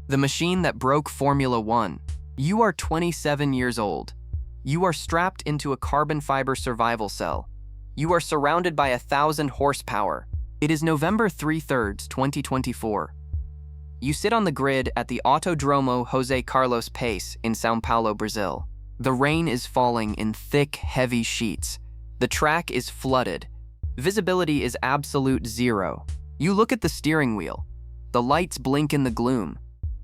the machine that broke Formula One. You are 27 years old. You are strapped into a carbon fiber survival cell. You are surrounded by 1,000 horsepower. It is November 3rd, 2024. You sit on the grid at the Autodromo José Carlos Pace in São Paulo, Brazil. The rain is falling in thick, heavy sheets. The track is flooded. Visibility is absolute zero. You look at the steering wheel. The lights blink in the gloom.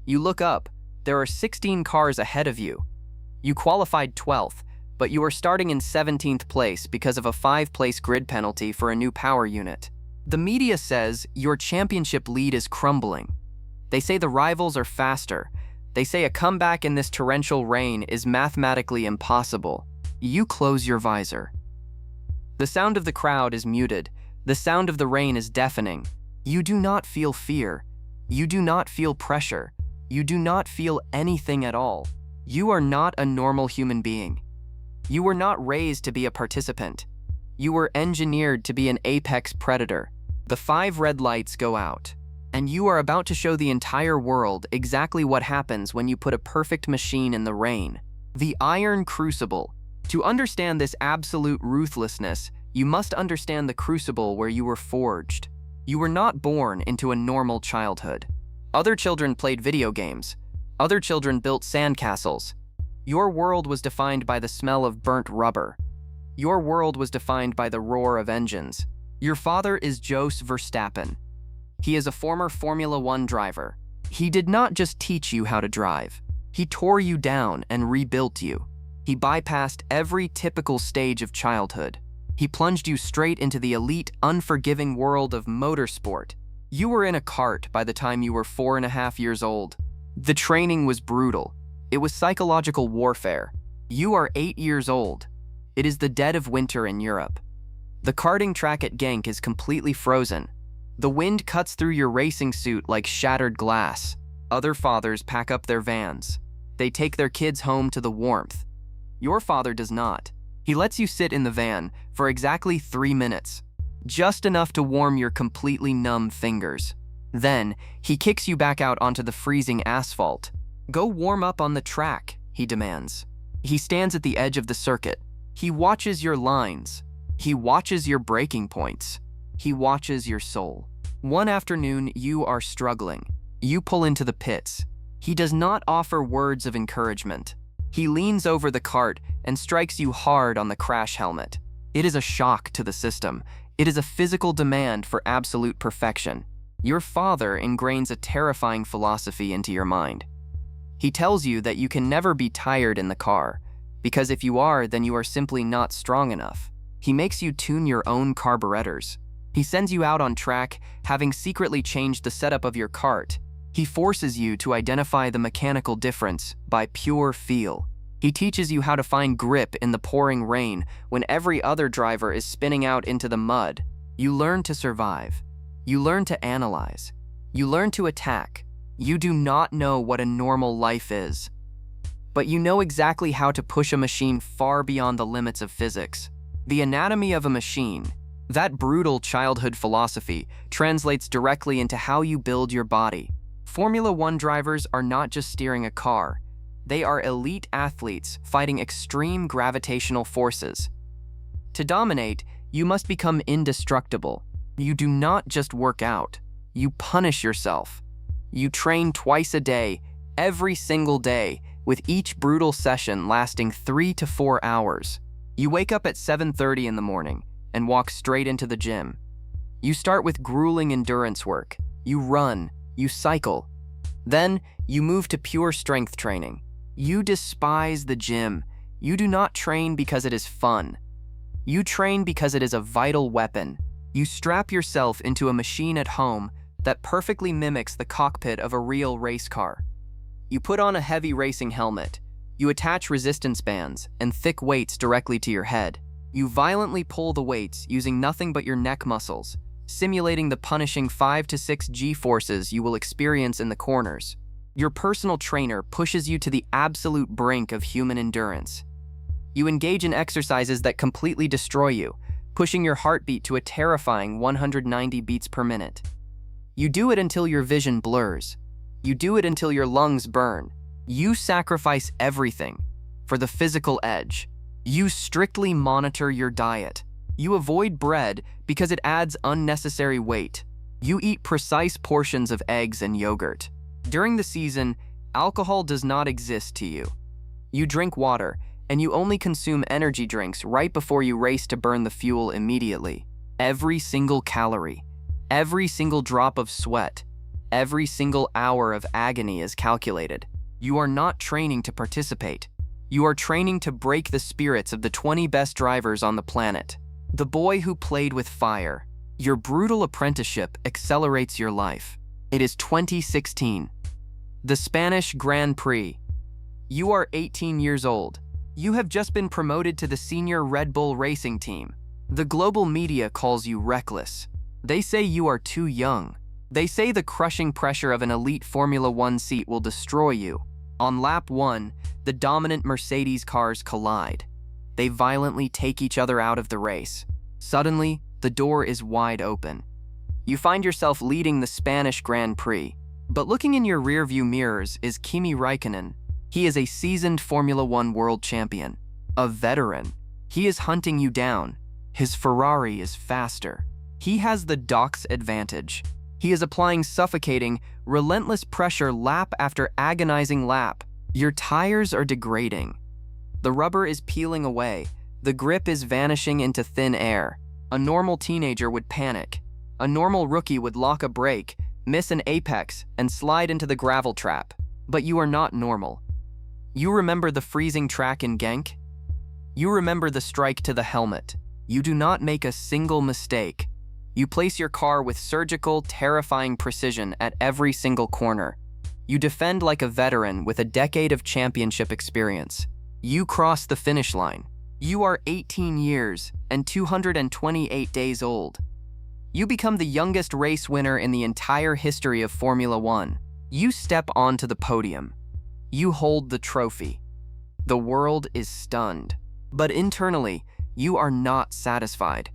You look up. There are 16 cars ahead of you. You qualified 12th, but you are starting in 17th place because of a 5-place grid penalty for a new power unit. The media says your championship lead is crumbling. They say the rivals are faster. They say a comeback in this torrential rain is mathematically impossible. You close your visor. The sound of the crowd is muted. The sound of the rain is deafening. You do not feel fear. You do not feel pressure. You do not feel anything at all. You are not a normal human being. You were not raised to be a participant. You were engineered to be an apex predator. The 5 red lights go out, and you are about to show the entire world exactly what happens when you put a perfect machine in the rain. The iron crucible. To understand this absolute ruthlessness, you must understand the crucible where you were forged. You were not born into a normal childhood. Other children played video games. Other children built sandcastles. Your world was defined by the smell of burnt rubber. Your world was defined by the roar of engines. Your father is Max Verstappen. He is a former Formula One driver. He did not just teach you how to drive. He tore you down and rebuilt you. He bypassed every typical stage of childhood. He plunged you straight into the elite, unforgiving world of motorsport. You were in a cart by the time you were 4.5 years old. The training was brutal. It was psychological warfare. You are 8 years old. It is the dead of winter in Europe. The karting track at Genk is completely frozen. The wind cuts through your racing suit like shattered glass. Other fathers pack up their vans. They take their kids home to the warmth. Your father does not. He lets you sit in the van for exactly 3 minutes, just enough to warm your completely numb fingers. Then, he kicks you back out onto the freezing asphalt. Go warm up on the track, he demands. He stands at the edge of the circuit. He watches your lines. He watches your breaking points. He watches your soul. One afternoon, you are struggling. You pull into the pits. He does not offer words of encouragement. He leans over the cart and strikes you hard on the crash helmet. It is a shock to the system. It is a physical demand for absolute perfection. Your father ingrains a terrifying philosophy into your mind. He tells you that you can never be tired in the car, because if you are, then you are simply not strong enough. He makes you tune your own carburetors. He sends you out on track, having secretly changed the setup of your cart. He forces you to identify the mechanical difference by pure feel. He teaches you how to find grip in the pouring rain when every other driver is spinning out into the mud. You learn to survive. You learn to analyze. You learn to attack. You do not know what a normal life is, but you know exactly how to push a machine far beyond the limits of physics. The anatomy of a machine, that brutal childhood philosophy, translates directly into how you build your body. Formula One drivers are not just steering a car. They are elite athletes fighting extreme gravitational forces. To dominate, you must become indestructible. You do not just work out. You punish yourself. You train twice a day, every single day, with each brutal session lasting 3 to 4 hours. You wake up at 7:30 in the morning and walk straight into the gym. You start with grueling endurance work. You run, you cycle. Then, you move to pure strength training. You despise the gym. You do not train because it is fun. You train because it is a vital weapon. You strap yourself into a machine at home that perfectly mimics the cockpit of a real race car. You put on a heavy racing helmet. You attach resistance bands and thick weights directly to your head. You violently pull the weights using nothing but your neck muscles, simulating the punishing 5 to 6 G-forces you will experience in the corners. Your personal trainer pushes you to the absolute brink of human endurance. You engage in exercises that completely destroy you, pushing your heartbeat to a terrifying 190 beats per minute. You do it until your vision blurs. You do it until your lungs burn. You sacrifice everything for the physical edge. You strictly monitor your diet. You avoid bread because it adds unnecessary weight. You eat precise portions of eggs and yogurt. During the season, alcohol does not exist to you. You drink water, and you only consume energy drinks right before you race to burn the fuel immediately. Every single calorie, every single drop of sweat, every single hour of agony is calculated. You are not training to participate. You are training to break the spirits of the 20 best drivers on the planet. The boy who played with fire. Your brutal apprenticeship accelerates your life. It is 2016. The Spanish Grand Prix. You are 18 years old. You have just been promoted to the senior Red Bull racing team. The global media calls you reckless. They say you are too young. They say the crushing pressure of an elite Formula One seat will destroy you. On lap 1, the dominant Mercedes cars collide. They violently take each other out of the race. Suddenly, the door is wide open. You find yourself leading the Spanish Grand Prix. But looking in your rearview mirrors is Kimi Räikkönen. He is a seasoned Formula One world champion, a veteran. He is hunting you down. His Ferrari is faster. He has the Doc's advantage. He is applying suffocating, relentless pressure lap after agonizing lap. Your tires are degrading. The rubber is peeling away. The grip is vanishing into thin air. A normal teenager would panic. A normal rookie would lock a brake, miss an apex, and slide into the gravel trap. But you are not normal. You remember the freezing track in Genk? You remember the strike to the helmet. You do not make a single mistake. You place your car with surgical, terrifying precision at every single corner. You defend like a veteran with a decade of championship experience. You cross the finish line. You are 18 years and 228 days old. You become the youngest race winner in the entire history of Formula One. You step onto the podium. You hold the trophy. The world is stunned. But internally, you are not satisfied.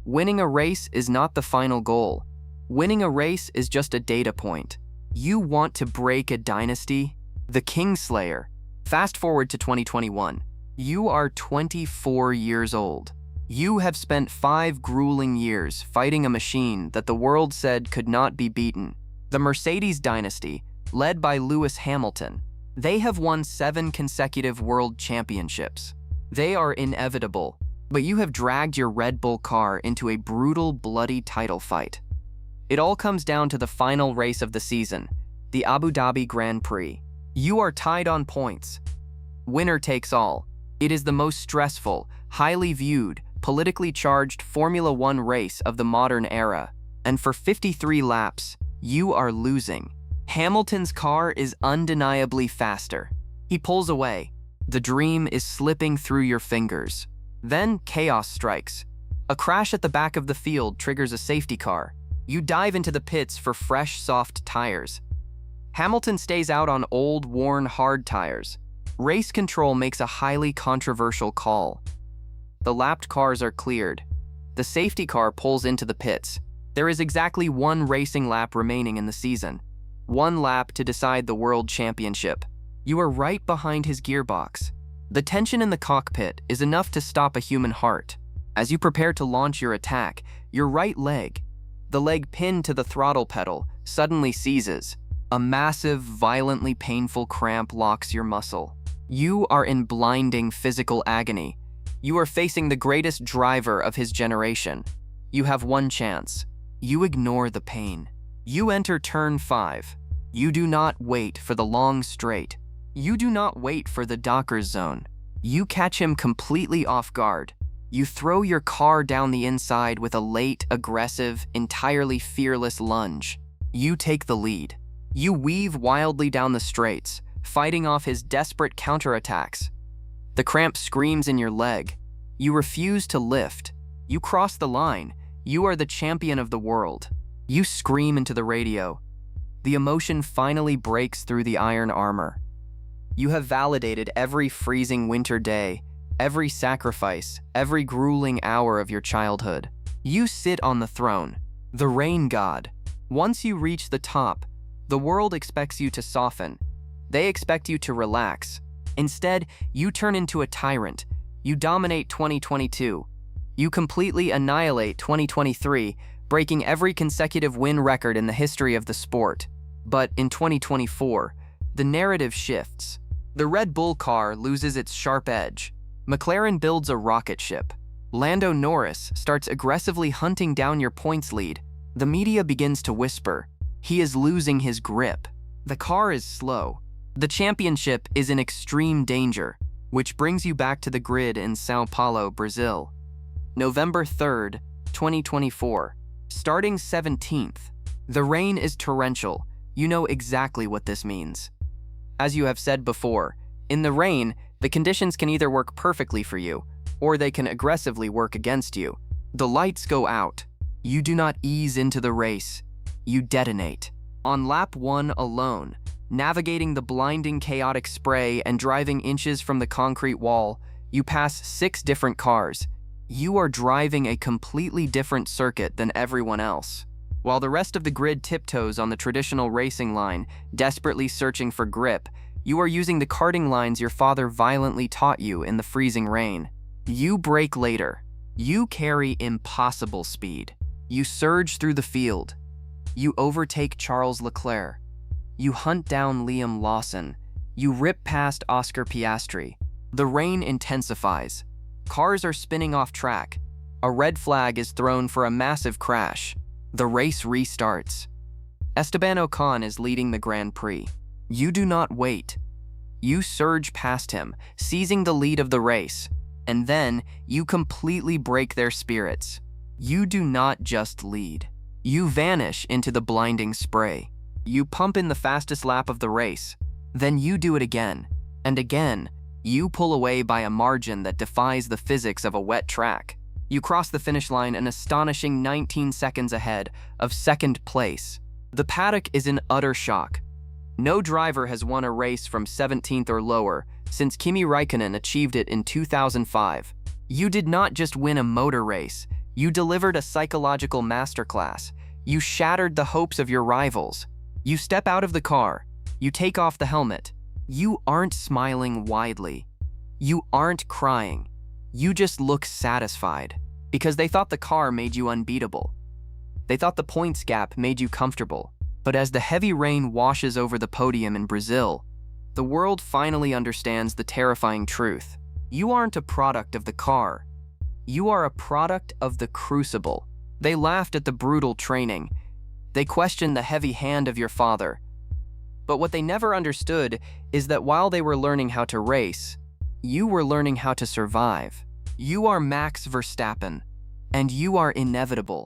Winning a race is not the final goal. Winning a race is just a data point. You want to break a dynasty? The Kingslayer. Fast forward to 2021. You are 24 years old. You have spent 5 grueling years fighting a machine that the world said could not be beaten. The Mercedes dynasty, led by Lewis Hamilton. They have won 7 consecutive world championships. They are inevitable, but you have dragged your Red Bull car into a brutal, bloody title fight. It all comes down to the final race of the season, the Abu Dhabi Grand Prix. You are tied on points. Winner takes all. It is the most stressful, highly viewed, politically charged Formula One race of the modern era. And for 53 laps, you are losing. Hamilton's car is undeniably faster. He pulls away. The dream is slipping through your fingers. Then chaos strikes. A crash at the back of the field triggers a safety car. You dive into the pits for fresh, soft tires. Hamilton stays out on old, worn, hard tires. Race control makes a highly controversial call. The lapped cars are cleared. The safety car pulls into the pits. There is exactly 1 racing lap remaining in the season. 1 lap to decide the world championship. You are right behind his gearbox. The tension in the cockpit is enough to stop a human heart. As you prepare to launch your attack, your right leg, the leg pinned to the throttle pedal, suddenly seizes. A massive, violently painful cramp locks your muscle. You are in blinding physical agony. You are facing the greatest driver of his generation. You have 1 chance. You ignore the pain. You enter turn 5. You do not wait for the long straight. You do not wait for the Dockers zone. You catch him completely off guard. You throw your car down the inside with a late, aggressive, entirely fearless lunge. You take the lead. You weave wildly down the straights, fighting off his desperate counterattacks. The cramp screams in your leg. You refuse to lift. You cross the line. You are the champion of the world. You scream into the radio. The emotion finally breaks through the iron armor. You have validated every freezing winter day, every sacrifice, every grueling hour of your childhood. You sit on the throne, the rain god. Once you reach the top, The world expects you to soften. They expect you to relax. Instead, you turn into a tyrant. You dominate 2022. You completely annihilate 2023, breaking every consecutive win record in the history of the sport. But in 2024, the narrative shifts. The Red Bull car loses its sharp edge. McLaren builds a rocket ship. Lando Norris starts aggressively hunting down your points lead. The media begins to whisper, he is losing his grip. The car is slow. The championship is in extreme danger, which brings you back to the grid in São Paulo, Brazil. November 3rd, 2024. Starting 17th. The rain is torrential. You know exactly what this means. As you have said before, in the rain, the conditions can either work perfectly for you, or they can aggressively work against you. The lights go out. You do not ease into the race. You detonate. On lap 1 alone, navigating the blinding chaotic spray and driving inches from the concrete wall, you pass 6 different cars. You are driving a completely different circuit than everyone else. While the rest of the grid tiptoes on the traditional racing line, desperately searching for grip, you are using the karting lines your father violently taught you in the freezing rain. You brake later. You carry impossible speed. You surge through the field. You overtake Charles Leclerc. You hunt down Liam Lawson. You rip past Oscar Piastri. The rain intensifies. Cars are spinning off track. A red flag is thrown for a massive crash. The race restarts. Esteban Ocon is leading the Grand Prix. You do not wait. You surge past him, seizing the lead of the race. And then, you completely break their spirits. You do not just lead. You vanish into the blinding spray. You pump in the fastest lap of the race. Then you do it again. And again, you pull away by a margin that defies the physics of a wet track. You cross the finish line an astonishing 19 seconds ahead of second place. The paddock is in utter shock. No driver has won a race from 17th or lower since Kimi Räikkönen achieved it in 2005. You did not just win a motor race, you delivered a psychological masterclass. You shattered the hopes of your rivals. You step out of the car. You take off the helmet. You aren't smiling widely. You aren't crying. You just look satisfied, because they thought the car made you unbeatable. They thought the points gap made you comfortable. But as the heavy rain washes over the podium in Brazil, the world finally understands the terrifying truth. You aren't a product of the car. You are a product of the crucible. They laughed at the brutal training. They questioned the heavy hand of your father. But what they never understood is that while they were learning how to race, you were learning how to survive. You are Max Verstappen, and you are inevitable.